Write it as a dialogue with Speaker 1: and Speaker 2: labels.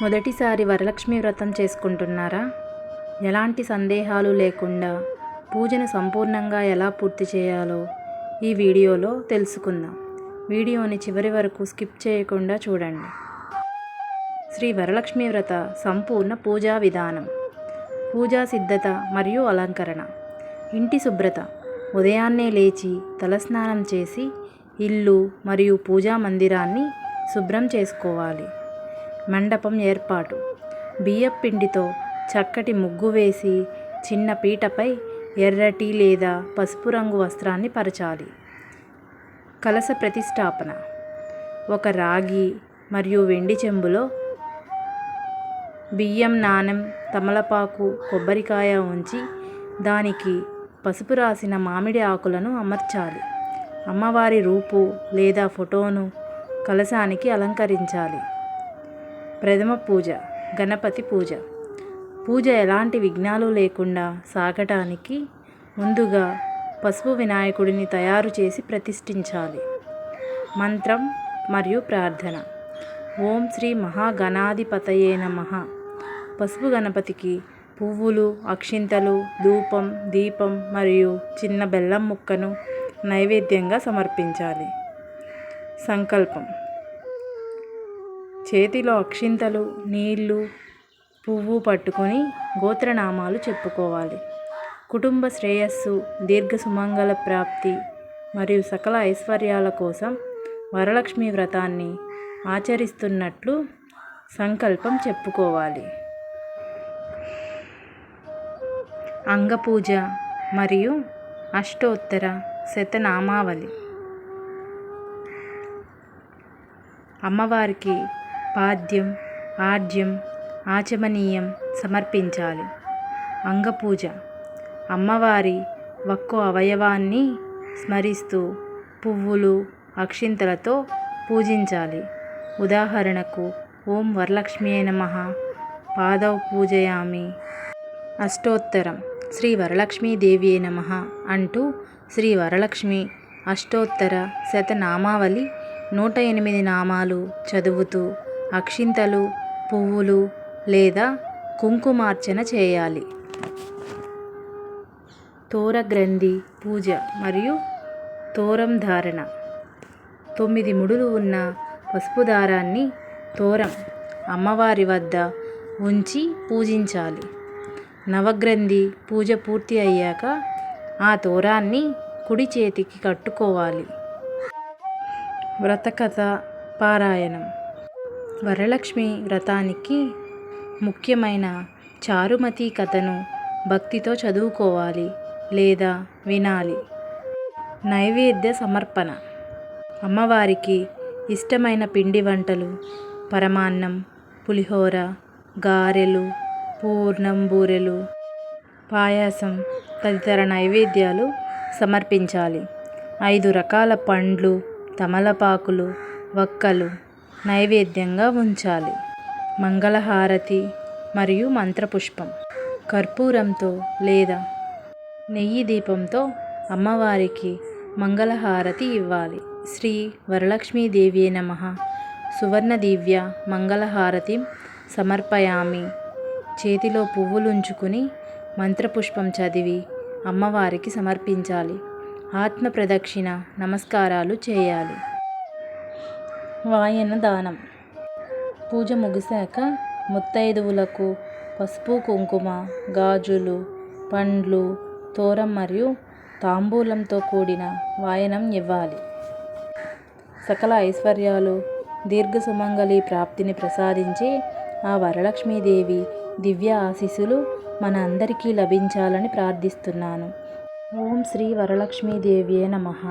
Speaker 1: మొదటిసారి వరలక్ష్మి వ్రతం చేసుకుంటున్నారా? ఎలాంటి సందేహాలు లేకుండా పూజను సంపూర్ణంగా ఎలా పూర్తి చేయాలో ఈ వీడియోలో తెలుసుకుందాం. వీడియోని చివరి వరకు స్కిప్ చేయకుండా చూడండి. శ్రీ వరలక్ష్మి వ్రత సంపూర్ణ పూజా విధానం. పూజా సిద్ధత మరియు అలంకరణ. ఇంటి శుభ్రత. ఉదయాన్నే లేచి తలస్నానం చేసి ఇల్లు మరియు పూజా మందిరాన్ని శుభ్రం చేసుకోవాలి. మండపం ఏర్పాటు. బియ్యపు పిండితో చక్కటి ముగ్గు వేసి చిన్న పీటపై ఎర్రటి లేదా పసుపు రంగు వస్త్రాన్ని పరచాలి. కలశ ప్రతిష్టాపన. ఒక రాగి మరియు వెండి చెంబులో బియ్యం, నాణెం, తమలపాకు, కొబ్బరికాయ ఉంచి దానికి పసుపు రాసిన మామిడి ఆకులను అమర్చాలి. అమ్మవారి రూపు లేదా ఫోటోను కలశానికి అలంకరించాలి. ప్రథమ పూజ. గణపతి పూజ. పూజ ఎలాంటి విఘ్నాలు లేకుండా సాగటానికి ముందుగా పసుపు వినాయకుడిని తయారు చేసి ప్రతిష్ఠించాలి. మంత్రం మరియు ప్రార్థన. ఓం శ్రీ మహాగణాధిపతయే నమః. పసుపు గణపతికి పువ్వులు, అక్షింతలు, ధూపం, దీపం మరియు చిన్న బెల్లం ముక్కను నైవేద్యంగా సమర్పించాలి. సంకల్పం. చేతిలో అక్షింతలు, నీళ్లు, పువ్వు పట్టుకొని గోత్రనామాలు చెప్పుకోవాలి. కుటుంబ శ్రేయస్సు, దీర్ఘ సుమంగళ ప్రాప్తి మరియు సకల ఐశ్వర్యాల కోసం వరలక్ష్మి వ్రతాన్ని ఆచరిస్తున్నట్లు సంకల్పం చెప్పుకోవాలి. అంగపూజ మరియు అష్టోత్తర శతనామావళి. అమ్మవారికి పాద్యం, ఆడ్యం, ఆచమనీయం సమర్పించాలి. అంగపూజ. అమ్మవారి ఒక్కో అవయవాన్ని స్మరిస్తూ పువ్వులు, అక్షింతలతో పూజించాలి. ఉదాహరణకు ఓం వరలక్ష్మ్యే నమః పాదౌ పూజయామి. అష్టోత్తరం. శ్రీ వరలక్ష్మీదేవ్యే నమః అంటూ శ్రీ వరలక్ష్మి అష్టోత్తర శతనామావళి 108 నామాలు చదువుతూ అక్షింతలు, పువ్వులు లేదా కుంకుమార్చన చేయాలి. తోరగ్రంథి పూజ మరియు తోరం ధారణ. 9 ముడులు ఉన్న పసుపు దారాన్ని తోరం అమ్మవారి వద్ద ఉంచి పూజించాలి. నవగ్రంథి పూజ పూర్తి అయ్యాక ఆ తోరాన్ని కుడి చేతికి కట్టుకోవాలి. వ్రతకథ పారాయణం. వరలక్ష్మి వ్రతానికి ముఖ్యమైన చారుమతి కథను భక్తితో చదువుకోవాలి లేదా వినాలి. నైవేద్య సమర్పణ. అమ్మవారికి ఇష్టమైన పిండి వంటలు పరమాన్నం, పులిహోర, గారెలు, పూర్ణం, బూరెలు, పాయసం తదితర నైవేద్యాలు సమర్పించాలి. 5 రకాల పండ్లు, తమలపాకులు, వక్కలు నైవేద్యంగా ఉంచాలి. మంగళహారతి మరియు మంత్రపుష్పం. కర్పూరంతో లేదా నెయ్యి దీపంతో అమ్మవారికి మంగళహారతి ఇవ్వాలి. శ్రీ వరలక్ష్మీదేవ్యే నమః సువర్ణ దివ్య మంగళహారతిం సమర్పయామి. చేతిలో పువ్వులుంచుకుని మంత్రపుష్పం చదివి అమ్మవారికి సమర్పించాలి. ఆత్మ ప్రదక్షిణ నమస్కారాలు చేయాలి. వాయన దానం. పూజ ముగిశాక ముత్తైదువులకు పసుపు, కుంకుమ, గాజులు, పండ్లు, తోరం మరియు తాంబూలంతో కూడిన వాయనం ఇవ్వాలి. సకల ఐశ్వర్యాలు, దీర్ఘ సుమంగళి ప్రాప్తిని ప్రసాదించే ఆ వరలక్ష్మీదేవి దివ్య ఆశీస్సులు మన అందరికీ లభించాలని ప్రార్థిస్తున్నాను. ఓం శ్రీ వరలక్ష్మీదేవ్యే నమః.